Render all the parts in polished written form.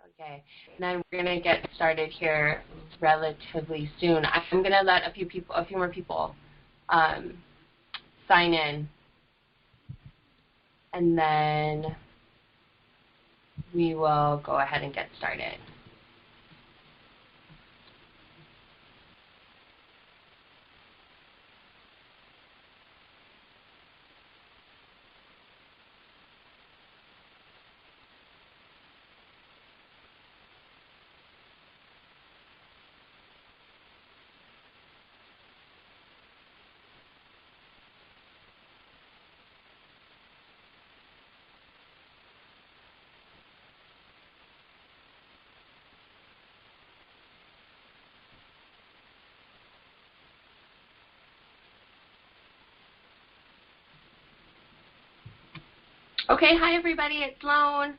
Okay, and then we're gonna get started here relatively soon. I'm gonna let a few more people sign in, and then we will go ahead and get started. Okay, hi everybody, it's Sloan.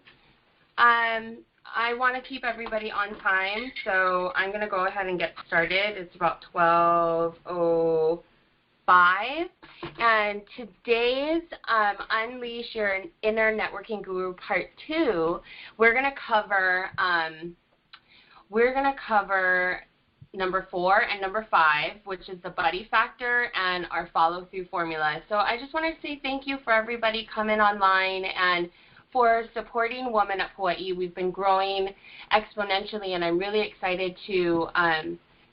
I want to keep everybody on time, so I'm going to go ahead and get started. It's about 12:05, and today's Unleash Your Inner Networking Guru Part 2, we're going to cover number 4 and number 5, which is the buddy factor and our follow-through formula. So I just wanted to say thank you for everybody coming online and for supporting Woman Up Hawaii. We've been growing exponentially, and I'm really excited to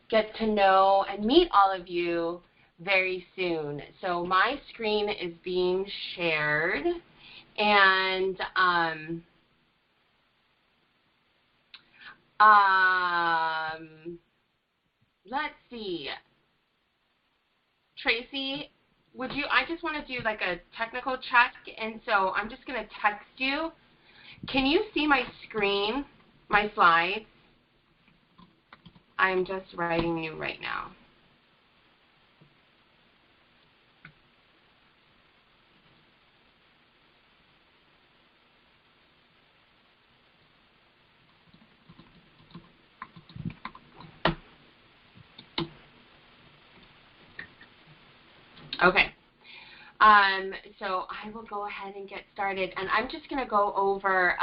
get to know and meet all of you very soon. So my screen is being shared, and let's see. Tracy, I just want to do like a technical check, and so I'm just going to text you. Can you see my screen, my slides? I'm just writing you right now. Okay. So I will go ahead and get started, and I'm just going to go over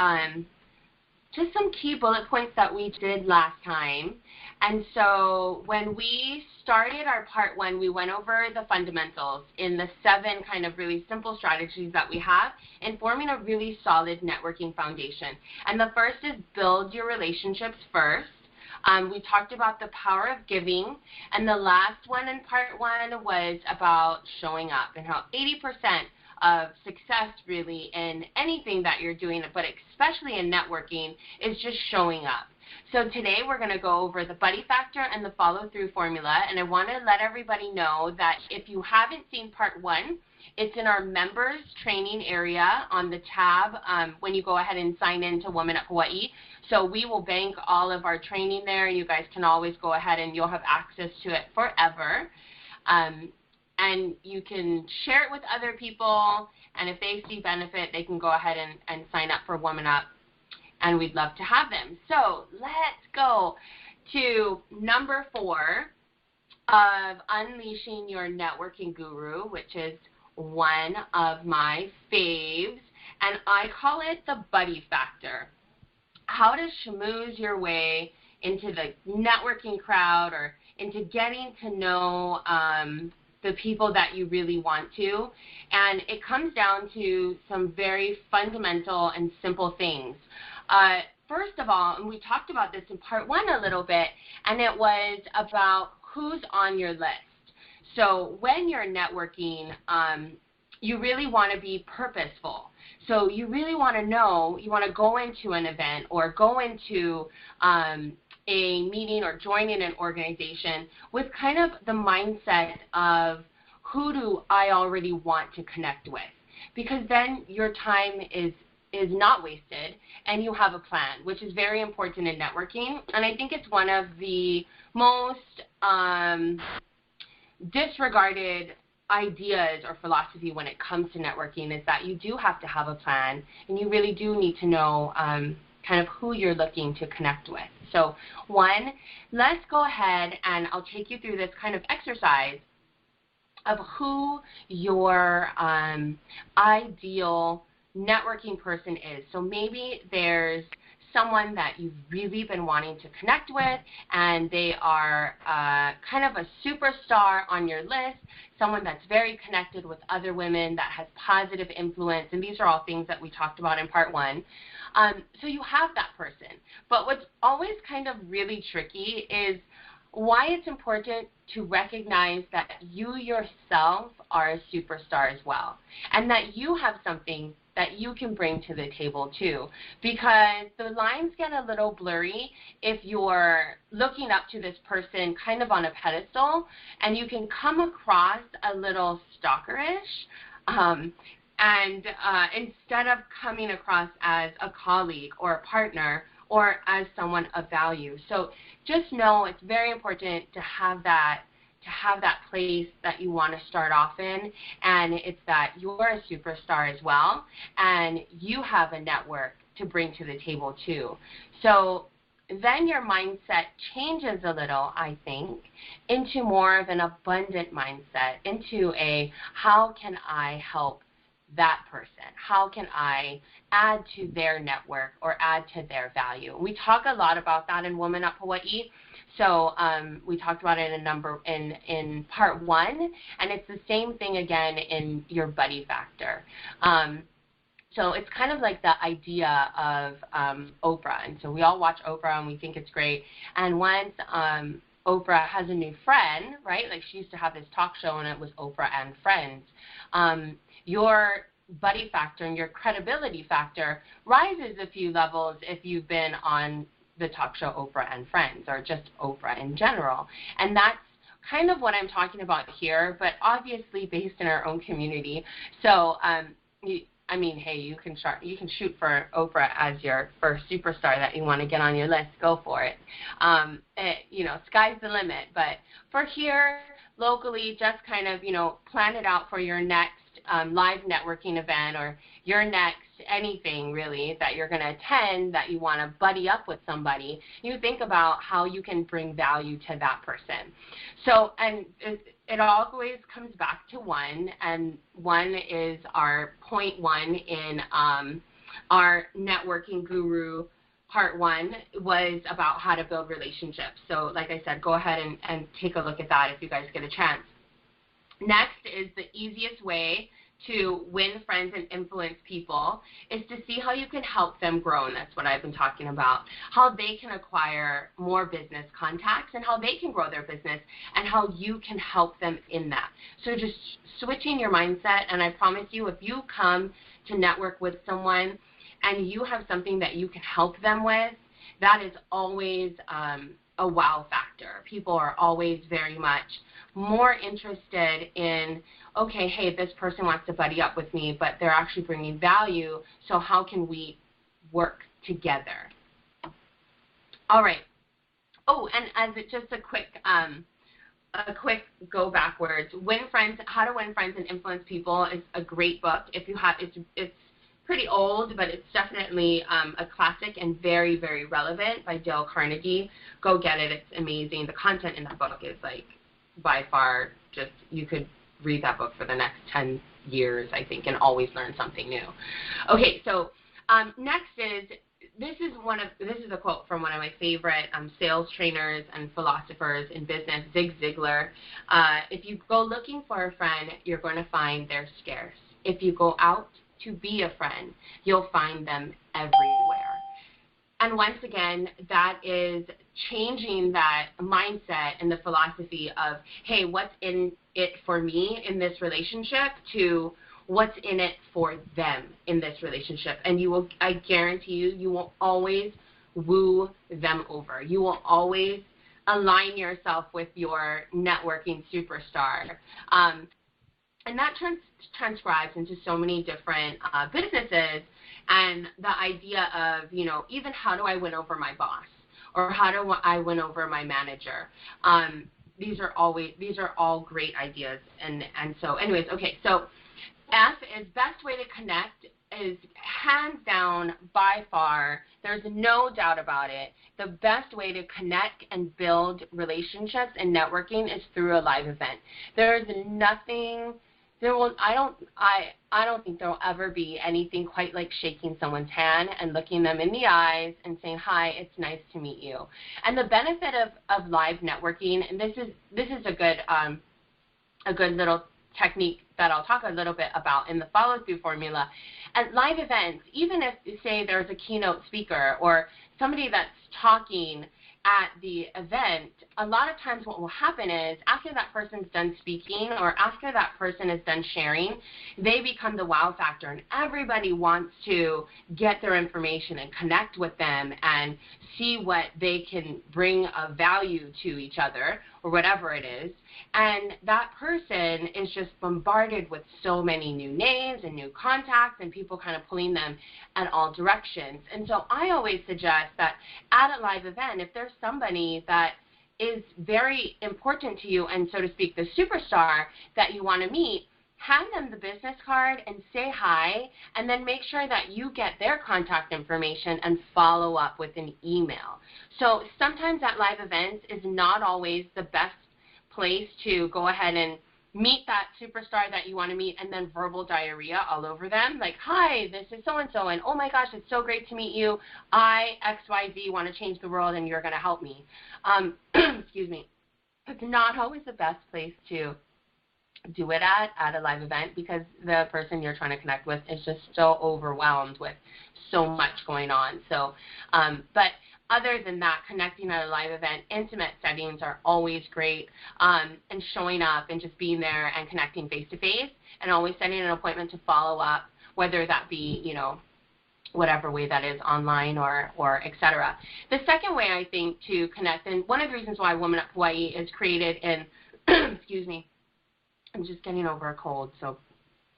just some key bullet points that we did last time. And so when we started our part 1, we went over the fundamentals in the 7 kind of really simple strategies that we have in forming a really solid networking foundation. And the first is build your relationships first. We talked about the power of giving, and the last one in part 1 was about showing up and how 80% of success really in anything that you're doing, but especially in networking, is just showing up. So today we're going to go over the buddy factor and the follow-through formula, and I want to let everybody know that if you haven't seen part 1, it's in our members training area on the tab when you go ahead and sign in to Woman Up Hawaii. So we will bank all of our training there, and you guys can always go ahead and you'll have access to it forever. And you can share it with other people, and if they see benefit, they can go ahead and sign up for Woman Up, and we'd love to have them. So let's go to number 4 of Unleashing Your Networking Guru, which is one of my faves, and I call it the buddy factor. How to schmooze your way into the networking crowd or into getting to know the people that you really want to. And it comes down to some very fundamental and simple things. First of all, and we talked about this in part 1 a little bit, and it was about who's on your list. So when you're networking, you really want to be purposeful. So you really want to know, you want to go into an event or go into a meeting or joining an organization with kind of the mindset of who do I already want to connect with, because then your time is not wasted and you have a plan, which is very important in networking. And I think it's one of the most disregarded ideas or philosophy when it comes to networking is that you do have to have a plan, and you really do need to know kind of who you're looking to connect with. So 1, let's go ahead and I'll take you through this kind of exercise of who your ideal networking person is. So maybe there's someone that you've really been wanting to connect with, and they are kind of a superstar on your list, someone that's very connected with other women, that has positive influence, and these are all things that we talked about in part 1. So you have that person. But what's always kind of really tricky is why it's important to recognize that you yourself are a superstar as well, and that you have something that you can bring to the table too, because the lines get a little blurry if you're looking up to this person kind of on a pedestal, and you can come across a little stalkerish, and instead of coming across as a colleague or a partner or as someone of value. So just know it's very important to have that place that you want to start off in, and it's that you're a superstar as well, and you have a network to bring to the table too. So then your mindset changes a little, I think, into more of an abundant mindset, into a how can I help that person? How can I add to their network or add to their value? We talk a lot about that in Woman Up Hawaii. So we talked about it in part 1, and it's the same thing again in your buddy factor. So it's kind of like the idea of Oprah, and so we all watch Oprah and we think it's great. And once Oprah has a new friend, right? Like she used to have this talk show and it was Oprah and Friends. Your buddy factor and your credibility factor rises a few levels if you've been on the talk show Oprah and Friends, or just Oprah in general. And that's kind of what I'm talking about here, but obviously based in our own community. So, I mean, hey, you can shoot for Oprah as your first superstar that you want to get on your list. Go for it. You know, sky's the limit. But for here, locally, just kind of, you know, plan it out for your next live networking event, or your next anything really that you're going to attend that you want to buddy up with somebody. You think about how you can bring value to that person. So, and it always comes back to 1, and 1 is our point 1 in our networking guru. Part 1 was about how to build relationships. So like I said, go ahead and take a look at that if you guys get a chance. Next is the easiest way to win friends and influence people is to see how you can help them grow, and that's what I've been talking about, how they can acquire more business contacts and how they can grow their business and how you can help them in that. So just switching your mindset, and I promise you, if you come to network with someone and you have something that you can help them with, that is always a wow factor. People are always very much more interested in, okay, hey, this person wants to buddy up with me, but they're actually bringing value, so how can we work together? All right. Oh, and as just a quick go backwards, How to Win Friends and Influence People is a great book. If you have, it's pretty old, but it's definitely a classic and very, very relevant, by Dale Carnegie. Go get it. It's amazing. The content in that book is like by far just, you could read that book for the next 10 years, I think, and always learn something new. Okay, so next is, this is a quote from one of my favorite sales trainers and philosophers in business, Zig Ziglar. If you go looking for a friend, you're going to find they're scarce. If you go out to be a friend, you'll find them everywhere. And once again, that is changing that mindset and the philosophy of, hey, what's in it for me in this relationship, to what's in it for them in this relationship. And you will, I guarantee you, you will always woo them over. You will always align yourself with your networking superstar. And that transcribes into so many different businesses, and the idea of, you know, even how do I win over my boss, or how do I win over my manager? These are all great ideas. And so anyways, okay, so F is best way to connect is hands down, by far, there's no doubt about it, the best way to connect and build relationships and networking is through a live event. There's nothing I don't think there will ever be anything quite like shaking someone's hand and looking them in the eyes and saying, hi, it's nice to meet you. And the benefit of live networking, and this is a good little technique that I'll talk a little bit about in the follow-through formula. At live events, even if, say, there's a keynote speaker or somebody that's talking at the event, a lot of times what will happen is after that person's done speaking or after that person is done sharing, they become the wow factor, and everybody wants to get their information and connect with them and see what they can bring of value to each other or whatever it is. And that person is just bombarded with so many new names and new contacts and people kind of pulling them in all directions. And so I always suggest that at a live event, if there's somebody that is very important to you and, so to speak, the superstar that you want to meet, hand them the business card and say hi, and then make sure that you get their contact information and follow up with an email. So sometimes at live events is not always the best place to go ahead and meet that superstar that you want to meet and then verbal diarrhea all over them, like, hi, this is so-and-so, and oh my gosh, it's so great to meet you. I, XYZ, want to change the world, and you're going to help me. Excuse me. It's not always the best place to do it at a live event because the person you're trying to connect with is just so overwhelmed with so much going on. So, but other than that, connecting at a live event, intimate settings are always great, and showing up and just being there and connecting face-to-face and always setting an appointment to follow up, whether that be, you know, whatever way that is, online or et cetera. The second way, I think, to connect, and one of the reasons why Woman Up Hawaii is created in, excuse me, I'm just getting over a cold, so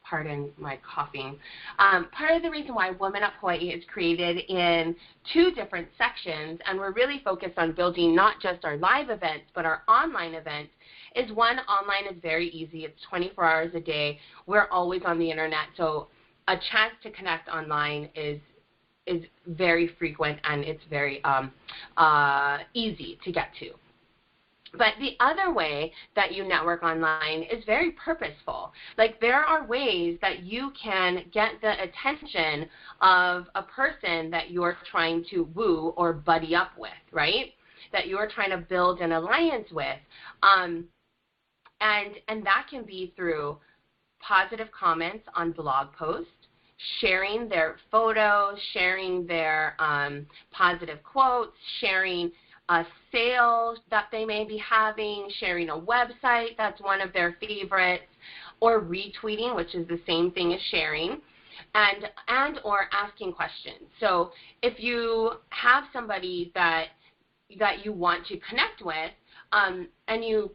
pardon my coughing. Part of the reason why Woman Up Hawaii is created in 2 different sections, and we're really focused on building not just our live events, but our online events, is one, online is very easy. It's 24 hours a day. We're always on the internet, so a chance to connect online is very frequent, and it's very easy to get to. But the other way that you network online is very purposeful. Like, there are ways that you can get the attention of a person that you're trying to woo or buddy up with, right? That you're trying to build an alliance with. And that can be through positive comments on blog posts, sharing their photos, sharing their positive quotes, sharing a sale that they may be having, sharing a website that's one of their favorites, or retweeting, which is the same thing as sharing, and or asking questions. So if you have somebody that you want to connect with, and you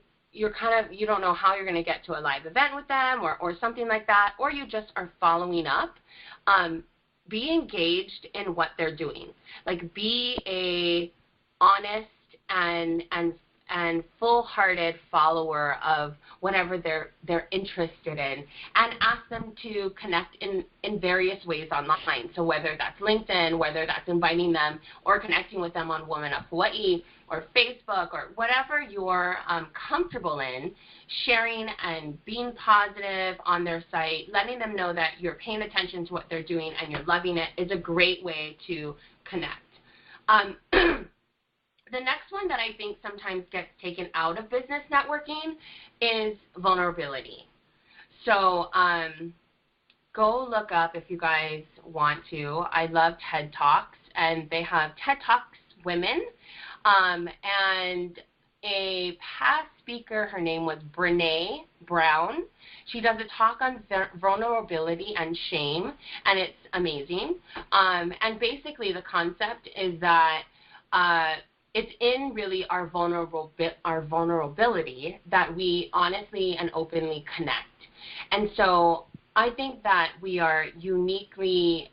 don't know how you're going to get to a live event with them or something like that, or you just are following up, be engaged in what they're doing. Like, be a honest and full-hearted follower of whatever they're interested in, and ask them to connect in various ways online. So whether that's LinkedIn, whether that's inviting them or connecting with them on Woman Up Hawaii or Facebook or whatever you're comfortable in, sharing and being positive on their site, letting them know that you're paying attention to what they're doing and you're loving it, is a great way to connect. The next one that I think sometimes gets taken out of business networking is vulnerability. So go look up, if you guys want to. I love TED Talks, and they have TED Talks Women, and a past speaker, her name was Brene Brown. She does a talk on vulnerability and shame, and it's amazing. And basically the concept is that it's in really our vulnerability that we honestly and openly connect. And so I think that we are uniquely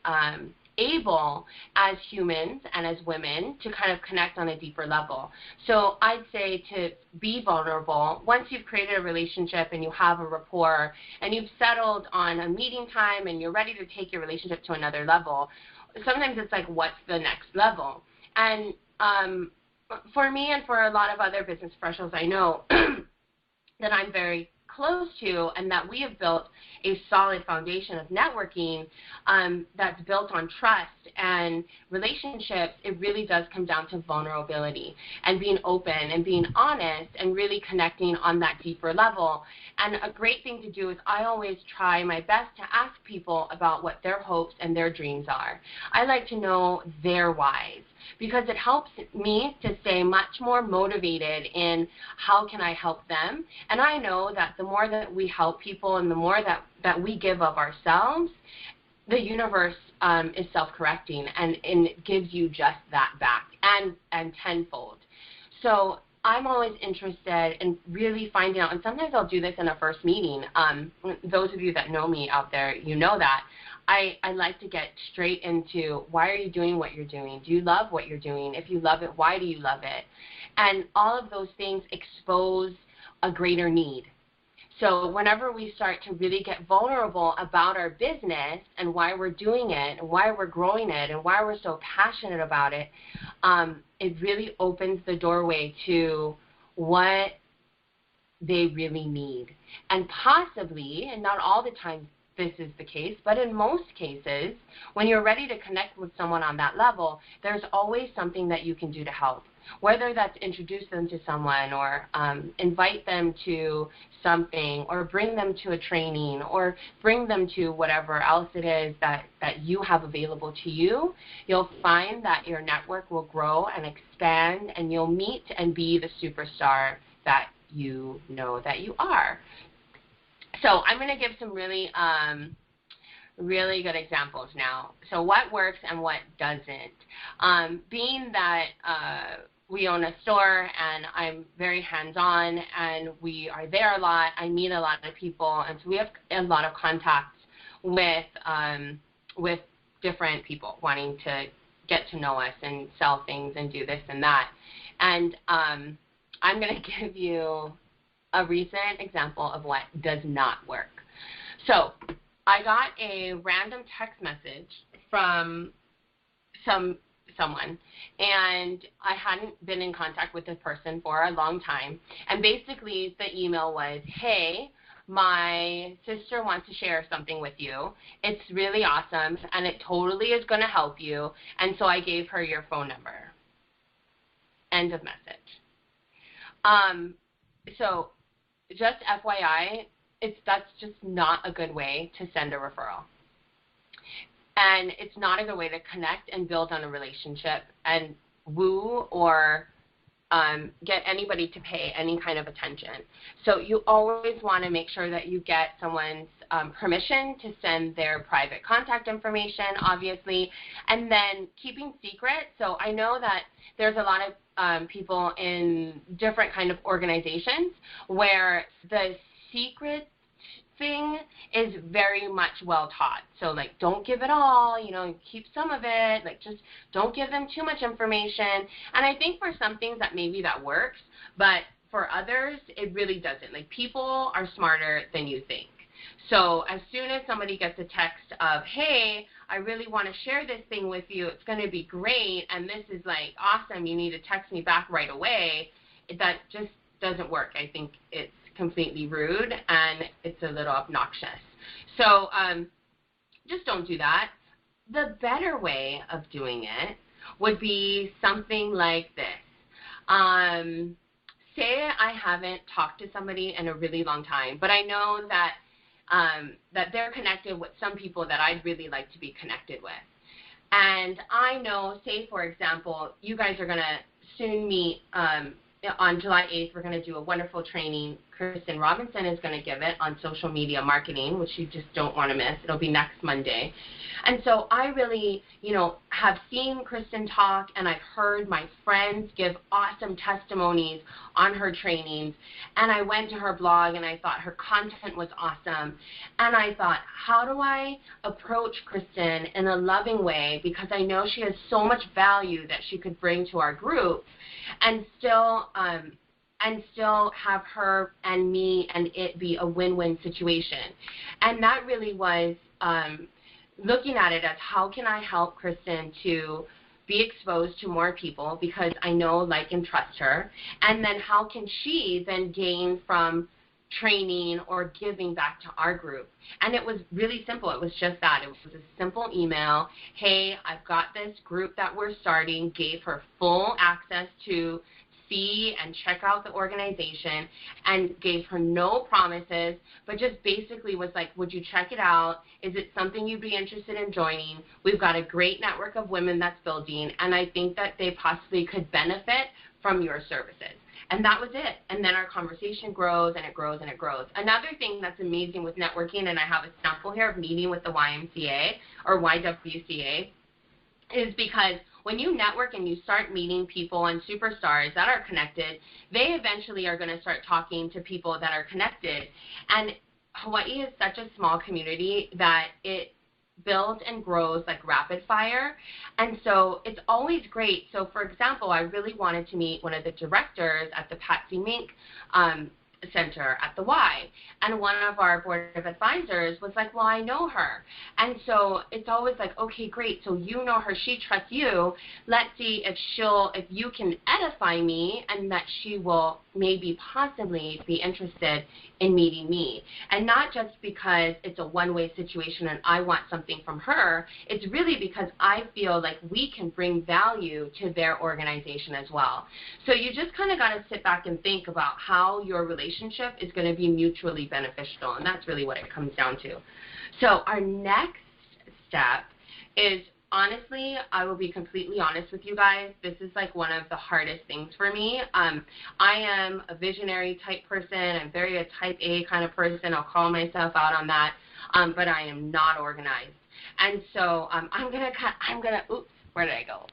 able as humans and as women to kind of connect on a deeper level. So I'd say to be vulnerable. Once you've created a relationship and you have a rapport and you've settled on a meeting time and you're ready to take your relationship to another level, sometimes it's like, what's the next level? And for me and for a lot of other business professionals I know, that I'm very close to and that we have built a solid foundation of networking that's built on trust and relationships, it really does come down to vulnerability and being open and being honest and really connecting on that deeper level. And a great thing to do is I always try my best to ask people about what their hopes and their dreams are. I like to know their whys, because it helps me to stay much more motivated in how can I help them. And I know that the more that we help people and the more that we give of ourselves, the universe is self-correcting and it gives you just that back and tenfold. So I'm always interested in really finding out, and sometimes I'll do this in a first meeting. Those of you that know me out there, you know that. I like to get straight into, why are you doing what you're doing? Do you love what you're doing? If you love it, why do you love it? And all of those things expose a greater need. So whenever we start to really get vulnerable about our business and why we're doing it and why we're growing it and why we're so passionate about it, it really opens the doorway to what they really need. And possibly, and not all the time this is the case, but in most cases, when you're ready to connect with someone on that level, there's always something that you can do to help. Whether that's introduce them to someone or invite them to something or bring them to a training or bring them to whatever else it is that you have available to you, you'll find that your network will grow and expand and you'll meet and be the superstar that you know that you are. So I'm going to give some really good examples now. So what works and what doesn't. Being that we own a store and I'm very hands-on and we are there a lot, I meet a lot of people, and so we have a lot of contacts with different people wanting to get to know us and sell things and do this and that. And I'm going to give you a recent example of what does not work. So I got a random text message from someone, and I hadn't been in contact with this person for a long time. And basically the email was, hey, my sister wants to share something with you. It's really awesome, and it totally is going to help you, and so I gave her your phone number. End of message. So just FYI, that's just not a good way to send a referral. And it's not a good way to connect and build on a relationship and woo or get anybody to pay any kind of attention. So you always want to make sure that you get someone's permission to send their private contact information, obviously, and then keeping secret. So I know that there's a lot of people in different kind of organizations where the secret thing is very much well taught. So like, don't give it all, keep some of it, like just don't give them too much information. And I think for some things that maybe that works, but for others, it really doesn't. Like, people are smarter than you think. So as soon as somebody gets a text of, hey, I really want to share this thing with you, it's going to be great, and this is like awesome, you need to text me back right away, that just doesn't work. I think it's completely rude and it's a little obnoxious. So just don't do that. The better way of doing it would be something like this. Say I haven't talked to somebody in a really long time, but I know that that they're connected with some people that I'd really like to be connected with. And I know, say for example, you guys are going to soon meet on July 8th, we're going to do a wonderful training. Kristen Robinson is going to give it on social media marketing, which you just don't want to miss. It'll be next Monday. And so I really, have seen Kristen talk, and I've heard my friends give awesome testimonies on her trainings. And I went to her blog, and I thought her content was awesome. And I thought, how do I approach Kristen in a loving way? Because I know she has so much value that she could bring to our group, and still have her and me and it be a win-win situation. And that really was looking at it as, how can I help Kristen to be exposed to more people because I know, like, and trust her, and then how can she then gain from training or giving back to our group. And it was really simple. It was just that. It was a simple email. Hey, I've got this group that we're starting, gave her full access to see and check out the organization, and gave her no promises, but just basically was like, would you check it out? Is it something you'd be interested in joining? We've got a great network of women that's building, and I think that they possibly could benefit from your services. And that was it. And then our conversation grows and it grows and it grows. Another thing that's amazing with networking, and I have a sample here of meeting with the YMCA or YWCA, is because when you network and you start meeting people and superstars that are connected, they eventually are going to start talking to people that are connected. And Hawaii is such a small community that it builds and grows like rapid fire. And so it's always great. So, for example, I really wanted to meet one of the directors at the Patsy Mink Center at the Y. And one of our board of advisors was like, well, I know her. And so it's always like, okay, great. So you know her, she trusts you. Let's see if you can edify me and that she will maybe possibly be interested in meeting me. And not just because it's a one-way situation and I want something from her. It's really because I feel like we can bring value to their organization as well. So you just kind of got to sit back and think about how your relationship is going to be mutually beneficial, and that's really what it comes down to. So our next step is, honestly, I will be completely honest with you guys, this is like one of the hardest things for me. I am a visionary type person. I'm very a type A kind of person. I'll call myself out on that, but I am not organized. And so I'm gonna, oops, where did I go?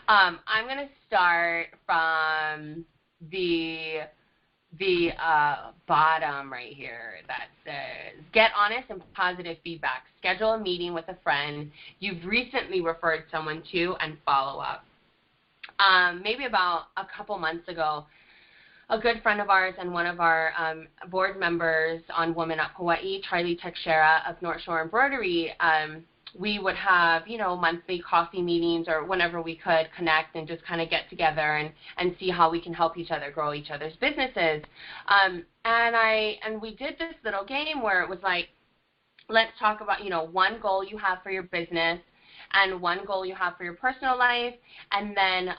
I'm gonna start from the bottom right here that says, get honest and positive feedback. Schedule a meeting with a friend you've recently referred someone to and follow up. Maybe about a couple months ago, a good friend of ours and one of our board members on Women Up Hawaii, Charlie Teixeira of North Shore Embroidery, we would have, monthly coffee meetings or whenever we could connect and just kind of get together and see how we can help each other grow each other's businesses. And we did this little game where it was like, let's talk about, one goal you have for your business and one goal you have for your personal life, and then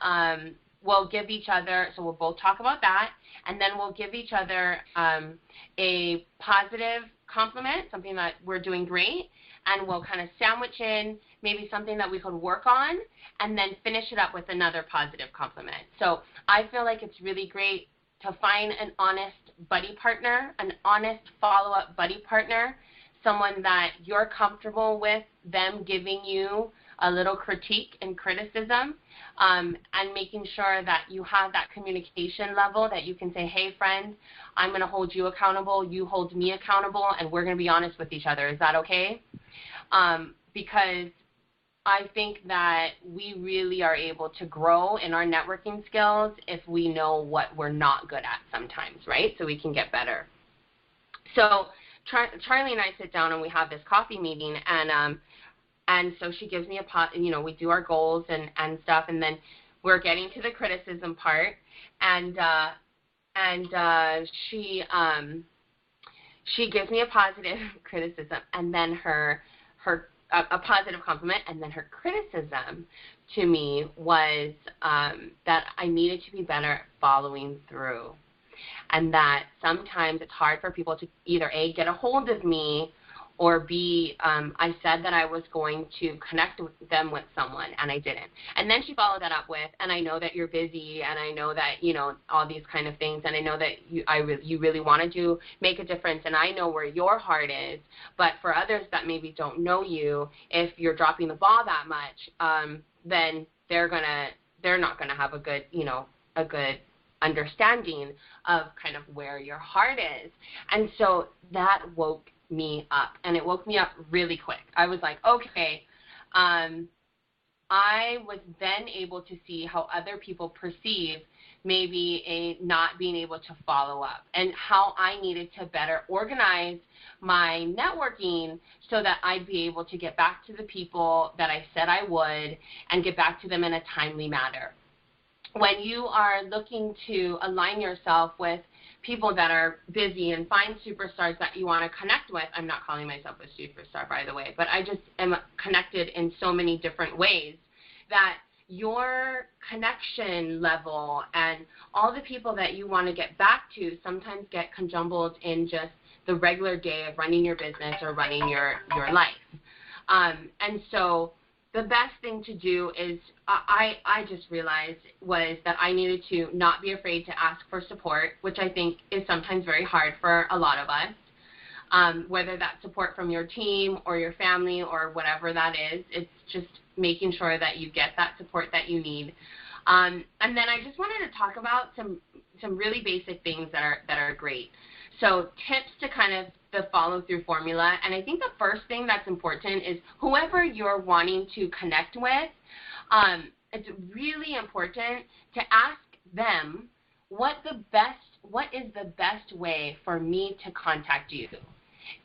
we'll give each other, so we'll both talk about that, and then we'll give each other a positive compliment, something that we're doing great, and we'll kind of sandwich in maybe something that we could work on, and then finish it up with another positive compliment. So I feel like it's really great to find an honest buddy partner, an honest follow-up buddy partner, someone that you're comfortable with them giving you a little critique and criticism, and making sure that you have that communication level that you can say, hey, friend, I'm going to hold you accountable, you hold me accountable, and we're going to be honest with each other. Is that okay? Because I think that we really are able to grow in our networking skills if we know what we're not good at sometimes, right? So we can get better. So Charlie and I sit down and we have this coffee meeting, and so she gives me we do our goals and stuff, and then we're getting to the criticism part, and she gives me a positive criticism, and then a positive compliment, and then her criticism to me was that I needed to be better at following through, and that sometimes it's hard for people to either A, get a hold of me, or B, I said that I was going to connect with them with someone, and I didn't. And then she followed that up with, and I know that you're busy, and I know that, all these kind of things, and I know that you really wanted to make a difference, and I know where your heart is. But for others that maybe don't know you, if you're dropping the ball that much, then they're not gonna have a good understanding of kind of where your heart is. And so that woke me up, and it woke me up really quick. I was like, okay, I was then able to see how other people perceive maybe a not being able to follow up, and how I needed to better organize my networking so that I'd be able to get back to the people that I said I would and get back to them in a timely manner. When you are looking to align yourself with people that are busy and find superstars that you want to connect with. I'm not calling myself a superstar, by the way, but I just am connected in so many different ways that your connection level and all the people that you want to get back to sometimes get conjumbled in just the regular day of running your business or running your life. And so the best thing to do is, I just realized was that I needed to not be afraid to ask for support, which I think is sometimes very hard for a lot of us, whether that's support from your team or your family or whatever that is. It's just making sure that you get that support that you need. And then I just wanted to talk about some really basic things that are great. So tips to kind of the follow-through formula, and I think the first thing that's important is whoever you're wanting to connect with, it's really important to ask them what is the best way for me to contact you.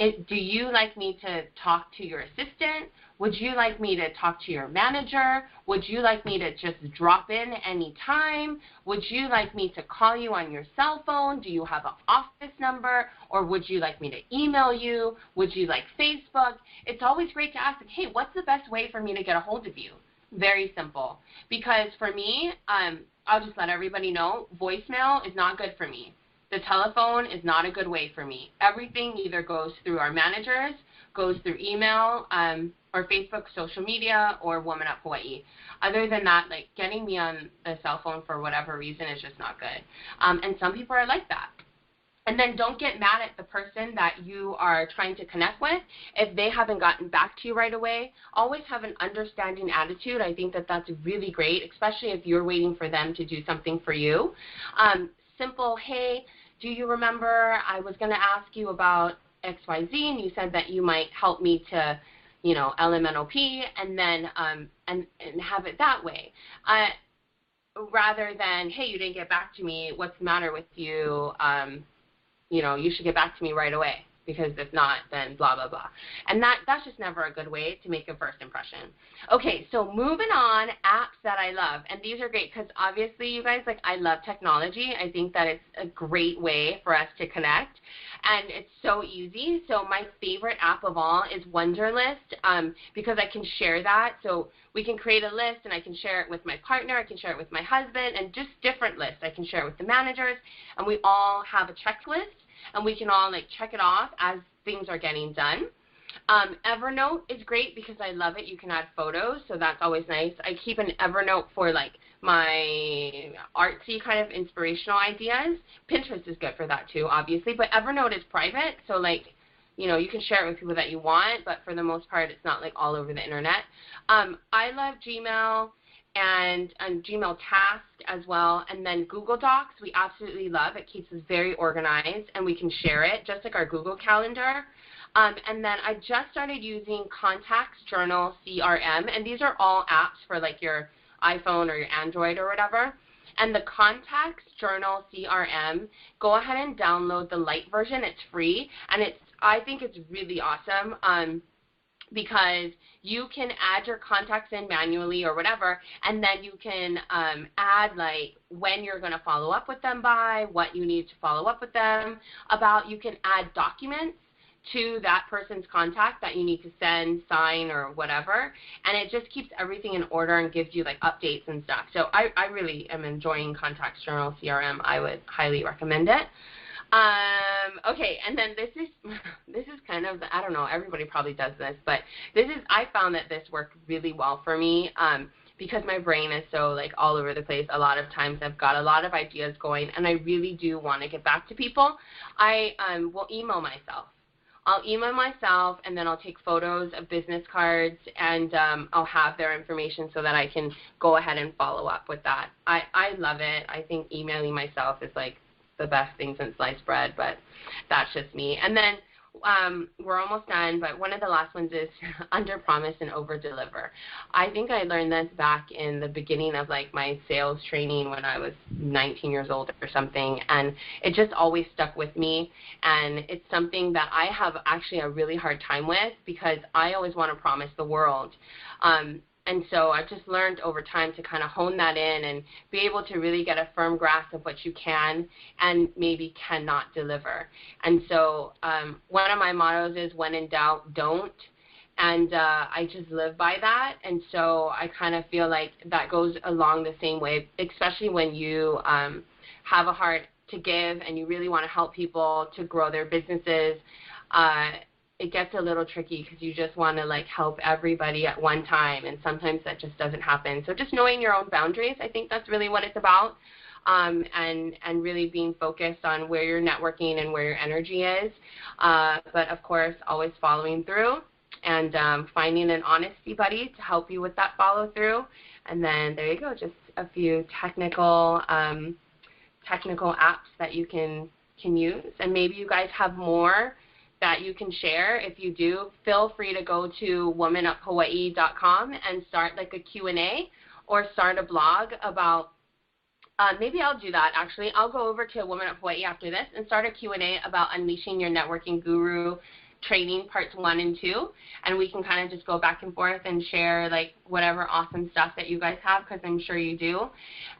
Do you like me to talk to your assistant? Would you like me to talk to your manager? Would you like me to just drop in anytime? Would you like me to call you on your cell phone? Do you have an office number? Or would you like me to email you? Would you like Facebook? It's always great to ask, hey, what's the best way for me to get a hold of you? Very simple. Because for me, I'll just let everybody know, voicemail is not good for me. The telephone is not a good way for me. Everything either goes through our managers, goes through email, or Facebook, social media, or Woman Up Hawaii. Other than that, like getting me on a cell phone for whatever reason is just not good. And some people are like that. And then don't get mad at the person that you are trying to connect with if they haven't gotten back to you right away. Always have an understanding attitude. I think that that's really great, especially if you're waiting for them to do something for you. Simple, hey, do you remember I was going to ask you about XYZ, and you said that you might help me to, LMNOP, and then and have it that way. Rather than, hey, you didn't get back to me, what's the matter with you? You should get back to me right away, because if not, then blah, blah, blah. And that's just never a good way to make a first impression. Okay, so moving on, apps that I love. And these are great because obviously, you guys, I love technology. I think that it's a great way for us to connect. And it's so easy. So my favorite app of all is Wunderlist, because I can share that. So we can create a list, and I can share it with my partner. I can share it with my husband, and just different lists. I can share it with the managers, and we all have a checklist, and we can all check it off as things are getting done. Evernote is great because I love it. You can add photos, so that's always nice. I keep an Evernote for my artsy kind of inspirational ideas. Pinterest is good for that too, obviously, but Evernote is private, so you can share it with people that you want, but for the most part, it's not all over the internet. I love Gmail and Gmail Task as well, and then Google Docs we absolutely love. It keeps us very organized, and we can share it just like our Google Calendar. And then I just started using Contacts Journal CRM, and these are all apps for your iPhone or your Android or whatever. And the Contacts Journal CRM, go ahead and download the light version. It's free, and I think it's really awesome because you can add your contacts in manually or whatever, and then you can add when you're going to follow up with them by, what you need to follow up with them about. You can add documents to that person's contact that you need to send, sign, or whatever, and it just keeps everything in order and gives you updates and stuff. So I really am enjoying Contacts Journal CRM. I would highly recommend it. Okay, and then this is kind of I don't know, everybody probably does this, but I found that this worked really well for me because my brain is so all over the place. A lot of times I've got a lot of ideas going, and I really do want to get back to people. I will email myself. I'll email myself, and then I'll take photos of business cards, and I'll have their information so that I can go ahead and follow up with that. I love it. I think emailing myself is the best thing since sliced bread, but that's just me. And then we're almost done, but one of the last ones is under promise and over deliver. I think I learned this back in the beginning of my sales training when I was 19 years old or something, and it just always stuck with me, and it's something that I have actually a really hard time with because I always want to promise the world. And so I've just learned over time to kind of hone that in and be able to really get a firm grasp of what you can and maybe cannot deliver. And so one of my mottos is, when in doubt, don't. And I just live by that. And so I kind of feel like that goes along the same way, especially when you have a heart to give and you really want to help people to grow their businesses. It gets a little tricky because you just want to like help everybody at one time, and sometimes that just doesn't happen. So just knowing your own boundaries, I think that's really what it's about, and really being focused on where you're networking and where your energy is. But of course, always following through and finding an honesty buddy to help you with that follow through. And then there you go, just a few technical apps that you can use, and maybe you guys have more that you can share. If you do, feel free to go to womanuphawaii.com and start like a Q&A or start a blog about, maybe I'll do that actually. I'll go over to Woman Up Hawaii after this and start a Q&A about Unleashing Your Networking Guru training parts 1 and 2, and we can kind of just go back and forth and share like whatever awesome stuff that you guys have, because I'm sure you do.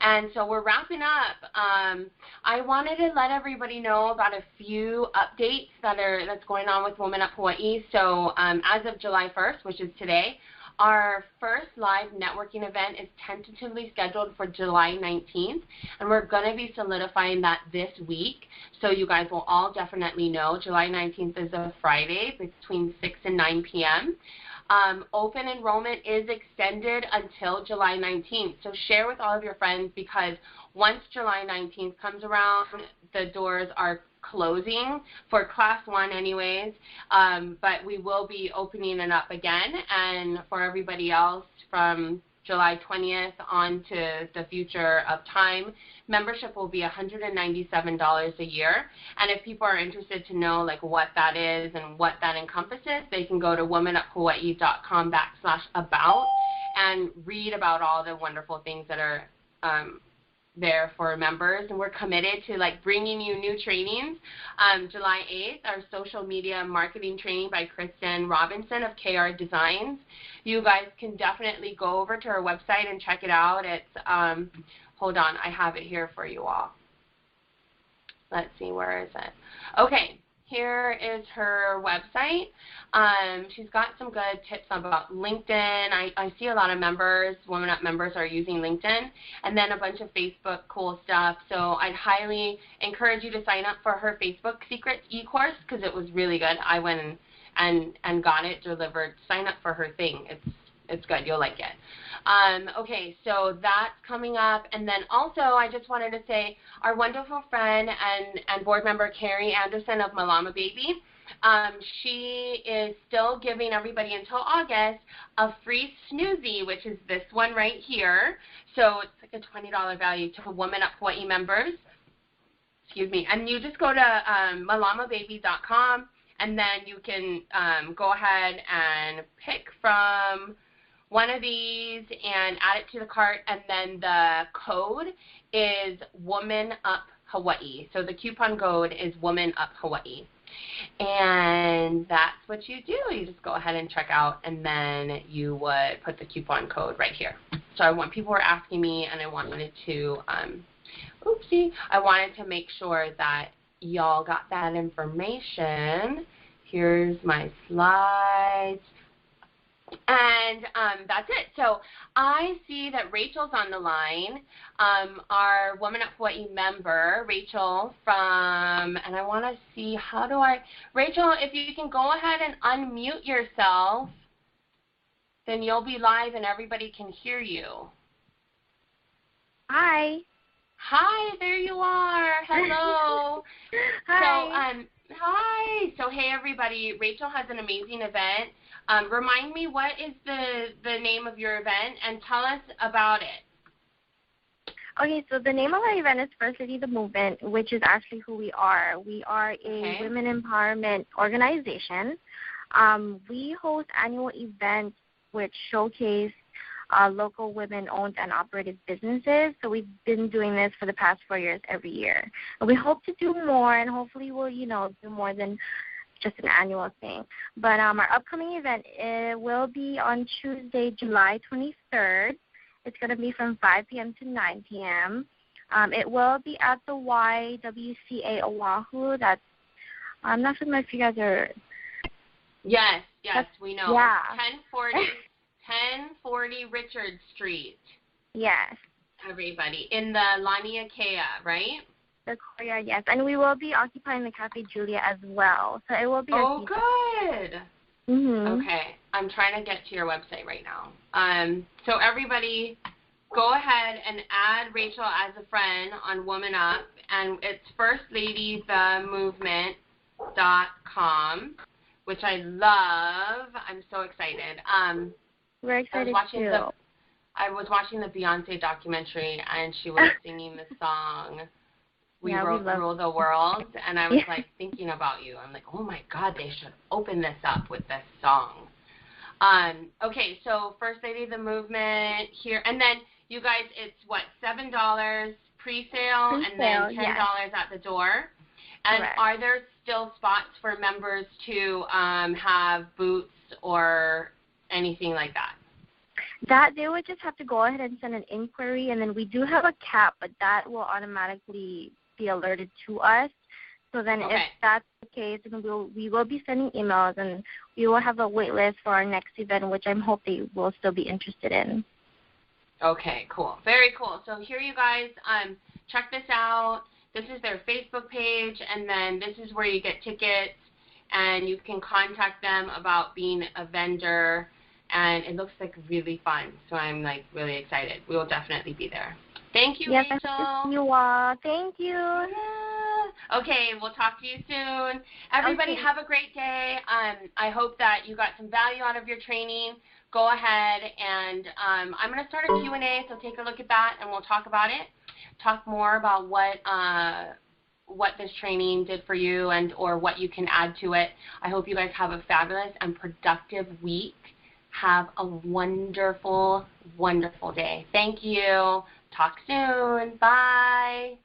And so we're wrapping up. I wanted to let everybody know about a few updates that's going on with Woman Up Hawaii. So as of July 1st, which is today, our first live networking event is tentatively scheduled for July 19th, and we're going to be solidifying that this week, so you guys will all definitely know. July 19th is a Friday between 6 and 9 p.m. Open enrollment is extended until July 19th, so share with all of your friends, because once July 19th comes around, the doors are closing for class 1 anyways, but we will be opening it up again, and for everybody else from July 20th on to the future of time, membership will be $197 a year. And if people are interested to know like what that is and what that encompasses, they can go to womanuphawaii.com/about and read about all the wonderful things that are there for members. And we're committed to like bringing you new trainings. July 8th, our social media marketing training by Kristen Robinson of KR Designs. You guys can definitely go over to our website and check it out. It's hold on, I have it here for you all. Let's see, where is it? Okay, here is her website. She's got some good tips about LinkedIn. I see a lot of members, Women Up members, are using LinkedIn, and then a bunch of Facebook cool stuff. So I'd highly encourage you to sign up for her Facebook Secrets e-course, because it was really good. I went and got it delivered. Sign up for her thing. It's good. You'll like it. Okay, so that's coming up. And then also I just wanted to say our wonderful friend and board member Carrie Anderson of Malama Baby, she is still giving everybody until August a free snoozy, which is this one right here. So it's like a $20 value to Women Up Hawaii members. Excuse me. And you just go to malamababy.com, and then you can go ahead and pick from one of these and add it to the cart, and then the code is Woman Up Hawaii. So the coupon code is Woman Up Hawaii. And that's what you do. You just go ahead and check out, and then you would put the coupon code right here. So people were asking me, and I wanted to, I wanted to make sure that y'all got that information. Here's my slides. And that's it. So I see that Rachel's on the line, our Woman Up Hawaii member, Rachel and I want to see, Rachel, if you can go ahead and unmute yourself, then you'll be live and everybody can hear you. Hi. Hi, there you are. Hello. Hi. So, hi. So, hey, everybody. Rachel has an amazing event. Remind me, what is the name of your event, and tell us about it. Okay, so the name of our event is First Lady the Movement, which is actually who we are. We are a women empowerment organization. We host annual events which showcase local women-owned and operated businesses. So we've been doing this for the past 4 years every year. And we hope to do more, and hopefully we'll, do more than just an annual thing. But our upcoming event will be on Tuesday, July 23rd. It's going to be from 5 p.m. to 9 p.m. It will be at the YWCA Oahu. I'm not sure if you guys are. Yes, we know. Yeah. 1040 Richard Street. Yes. Everybody. In the Laniakea, right? The courtyard, yes. And we will be occupying the Cafe Julia as well. So it will be Oh, good. Mm-hmm. Okay. I'm trying to get to your website right now. So everybody, go ahead and add Rachel as a friend on Woman Up. And it's firstladythemovement.com, which I love. I'm so excited. We're excited too. I was watching the Beyonce documentary, and she was singing the song, We Rule the World, and I was, like, thinking about you. I'm like, oh, my God, they should open this up with this song. Okay, so First Lady of the Movement here. And then, you guys, it's, what, $7 pre-sale and then $10 at the door? And correct. Are there still spots for members to have booths or anything like that? That they would just have to go ahead and send an inquiry, and then we do have a cap, but that will automatically be alerted to us. So then if that's the case, we will be sending emails, and we will have a wait list for our next event, which I'm hoping they will still be interested in. Okay, cool. Very cool. So here you guys, check this out. This is their Facebook page, and then this is where you get tickets, and you can contact them about being a vendor. And it looks like really fun, so I'm like really excited. We will definitely be there. Thank you, Rachel. Yes, you are. Thank you. Yeah. Okay, we'll talk to you soon. Everybody have a great day. I hope that you got some value out of your training. Go ahead and I'm going to start a Q&A, so take a look at that and we'll talk about it. Talk more about what this training did for you and or what you can add to it. I hope you guys have a fabulous and productive week. Have a wonderful, wonderful day. Thank you. Talk soon. Bye.